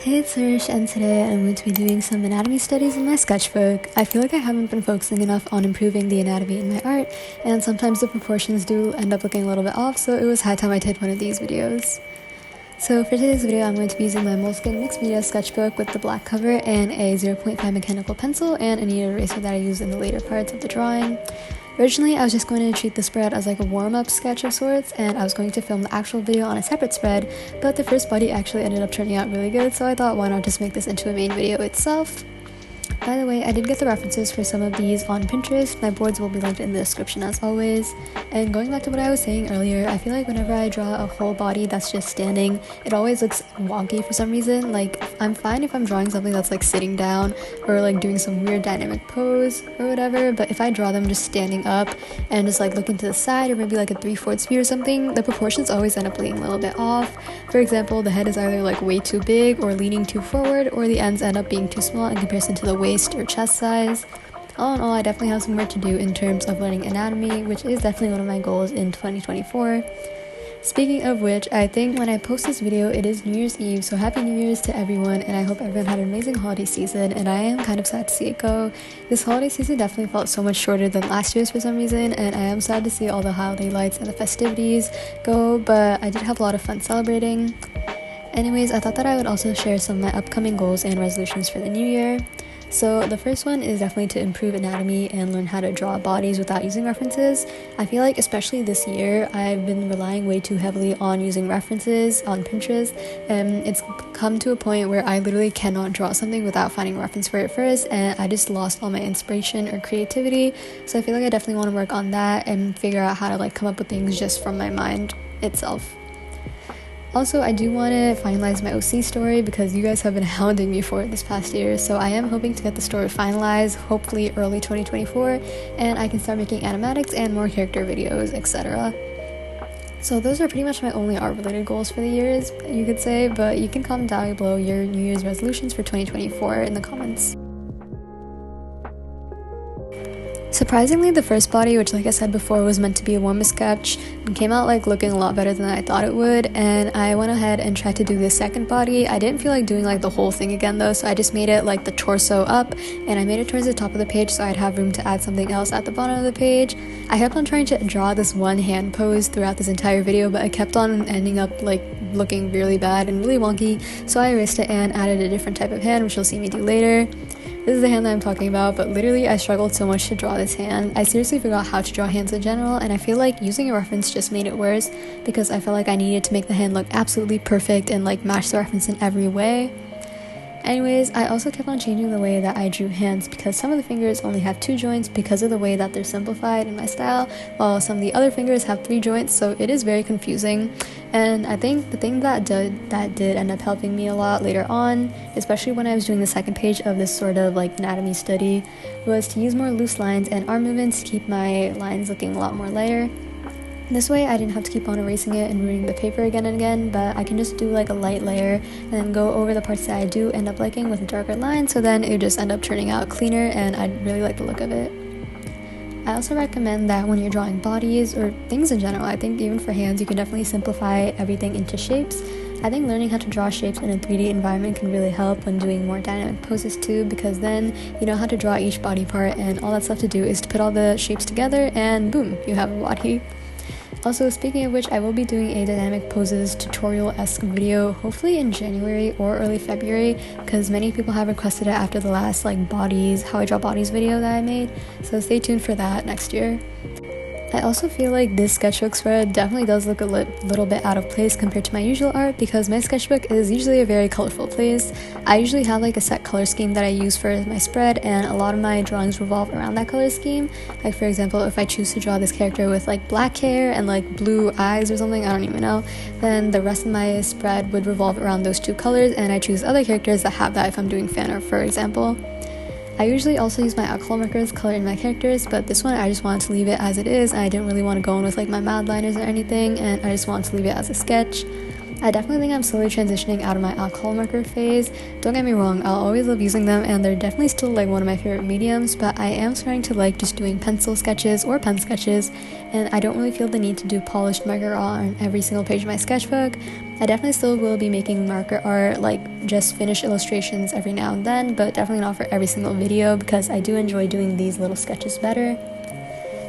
Hey, it's Harish, and today I'm going to be doing some anatomy studies in my sketchbook. I feel like I haven't been focusing enough on improving the anatomy in my art, and sometimes the proportions do end up looking a little bit off, so it was high time I did one of these videos. So for today's video, I'm going to be using my Moleskine mixed media sketchbook with the black cover and a 0.5 mechanical pencil and a kneaded eraser that I used in the later parts of the drawing. Originally, I was just going to treat the spread as like a warm-up sketch of sorts, and I was going to film the actual video on a separate spread, but the first body actually ended up turning out really good, so I thought why not just make this into a main video itself. By the way, I did get the references for some of these on Pinterest. My boards will be linked in the description as always. And going back to what I was saying earlier, I feel like whenever I draw a whole body that's just standing, it always looks wonky for some reason. Like, I'm fine if I'm drawing something that's like sitting down or like doing some weird dynamic pose or whatever, but if I draw them just standing up and just like looking to the side or maybe like a 3/4 view or something, the proportions always end up looking a little bit off. For example, the head is either like way too big or leaning too forward, or the ends end up being too small in comparison to the waist or chest size. All in all, I definitely have some work to do in terms of learning anatomy, which is definitely one of my goals in 2024. Speaking of which, I think when I post this video, it is New Year's Eve, so Happy New Year's to everyone, and I hope everyone had an amazing holiday season, and I am kind of sad to see it go. This holiday season definitely felt so much shorter than last year's for some reason, and I am sad to see all the holiday lights and the festivities go, but I did have a lot of fun celebrating. Anyways, I thought that I would also share some of my upcoming goals and resolutions for the new year. So the first one is definitely to improve anatomy and learn how to draw bodies without using references. I feel like especially this year, I've been relying way too heavily on using references on Pinterest, and it's come to a point where I literally cannot draw something without finding a reference for it first, and I just lost all my inspiration or creativity. So I feel like I definitely want to work on that and figure out how to like come up with things just from my mind itself. Also, I do want to finalize my OC story because you guys have been hounding me for it this past year, so I am hoping to get the story finalized, hopefully early 2024, and I can start making animatics and more character videos, etc. So those are pretty much my only art-related goals for the years, you could say, but you can comment down below your New Year's resolutions for 2024 in the comments. Surprisingly, the first body, which like I said before was meant to be a warm sketch, came out like looking a lot better than I thought it would, and I went ahead and tried to do the second body. I didn't feel like doing like the whole thing again though, so I just made it like the torso up, and I made it towards the top of the page so I'd have room to add something else at the bottom of the page. I kept on trying to draw this one hand pose throughout this entire video, but I kept on ending up like looking really bad and really wonky, so I erased it and added a different type of hand, which you'll see me do later. This is the hand that I'm talking about, but literally I struggled so much to draw this hand. I seriously forgot how to draw hands in general, and I feel like using a reference just made it worse because I felt like I needed to make the hand look absolutely perfect and like match the reference in every way. Anyways, I also kept on changing the way that I drew hands because some of the fingers only have 2 joints because of the way that they're simplified in my style, while some of the other fingers have 3 joints, so it is very confusing. And I think the thing that did end up helping me a lot later on, especially when I was doing the second page of this sort of like anatomy study, was to use more loose lines and arm movements to keep my lines looking a lot more lighter. This way I didn't have to keep on erasing it and ruining the paper again and again, but I can just do like a light layer and then go over the parts that I do end up liking with a darker line, so then it would just end up turning out cleaner and I really like the look of it. I also recommend that when you're drawing bodies or things in general, I think even for hands, you can definitely simplify everything into shapes. I think learning how to draw shapes in a 3D environment can really help when doing more dynamic poses too, because then you know how to draw each body part, and all that's left to do is to put all the shapes together and boom, you have a body. Also, speaking of which, I will be doing a dynamic poses tutorial-esque video hopefully in January or early February, because many people have requested it after the last like bodies, how I draw bodies video that I made, so stay tuned for that next year. I also feel like this sketchbook spread definitely does look a little bit out of place compared to my usual art because my sketchbook is usually a very colorful place. I usually have like a set color scheme that I use for my spread, and a lot of my drawings revolve around that color scheme. Like for example, if I choose to draw this character with like black hair and like blue eyes or something, I don't even know, then the rest of my spread would revolve around those 2 colors, and I choose other characters that have that if I'm doing fan art, for example. I usually also use my alcohol markers color in my characters, but this one I just wanted to leave it as it is, and I didn't really want to go in with like my mad liners or anything, and I just wanted to leave it as a sketch. I definitely think I'm slowly transitioning out of my alcohol marker phase. Don't get me wrong, I'll always love using them and they're definitely still like one of my favorite mediums, but I am starting to like just doing pencil sketches or pen sketches, and I don't really feel the need to do polished marker on every single page of my sketchbook. I definitely still will be making marker art, like just finished illustrations every now and then, but definitely not for every single video because I do enjoy doing these little sketches better.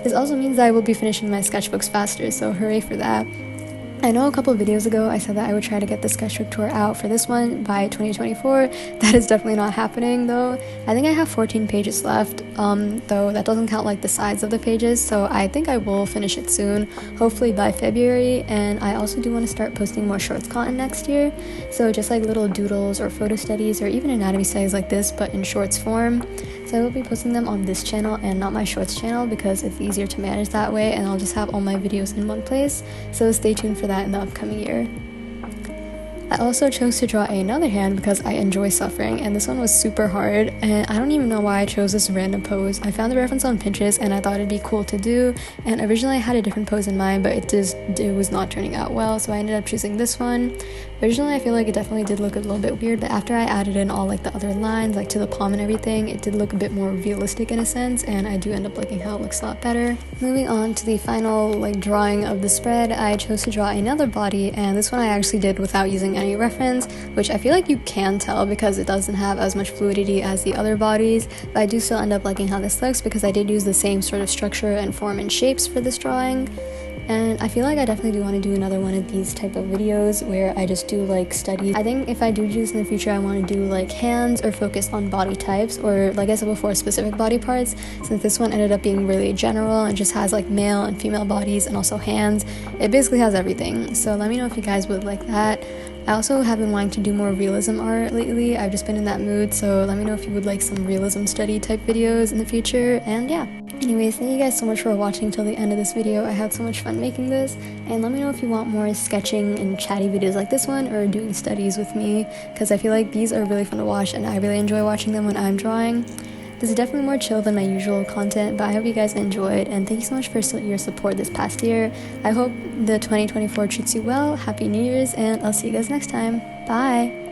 This also means that I will be finishing my sketchbooks faster, so hooray for that. I know a couple of videos ago I said that I would try to get the sketchbook tour out for this one by 2024. That is definitely not happening though. I think I have 14 pages left, though that doesn't count like the sides of the pages, so I think I will finish it soon, hopefully by February. And I also do want to start posting more shorts content next year, so just like little doodles or photo studies or even anatomy studies like this but in shorts form. So I will be posting them on this channel and not my shorts channel because it's easier to manage that way, and I'll just have all my videos in one place, so stay tuned for that in the upcoming year. I also chose to draw another hand because I enjoy suffering, and this one was super hard, and I don't even know why I chose this random pose. I found the reference on Pinterest and I thought it'd be cool to do, and originally I had a different pose in mind, but it was not turning out well, so I ended up choosing this one. Originally I feel like it definitely did look a little bit weird, but after I added in all like the other lines, like to the palm and everything, it did look a bit more realistic in a sense, and I do end up liking how it looks a lot better. Moving on to the final like drawing of the spread, I chose to draw another body, and this one I actually did without using any reference, which I feel like you can tell because it doesn't have as much fluidity as the other bodies, but I do still end up liking how this looks because I did use the same sort of structure and form and shapes for this drawing. And I feel like I definitely do want to do another one of these type of videos where I just do like studies. I think if I do this in the future, I want to do like hands or focus on body types, or like I said before, specific body parts, since this one ended up being really general and just has like male and female bodies and also hands. It basically has everything, so let me know if you guys would like that. I also have been wanting to do more realism art lately. I've just been in that mood, so let me know if you would like some realism study type videos in the future, and yeah. Anyways, thank you guys so much for watching till the end of this video. I had so much fun making this, and let me know if you want more sketching and chatty videos like this one or doing studies with me, because I feel like these are really fun to watch and I really enjoy watching them when I'm drawing. This is definitely more chill than my usual content, but I hope you guys enjoyed, and thank you so much for your support this past year. I hope the 2024 treats you well. Happy New Year's, and I'll see you guys next time. Bye!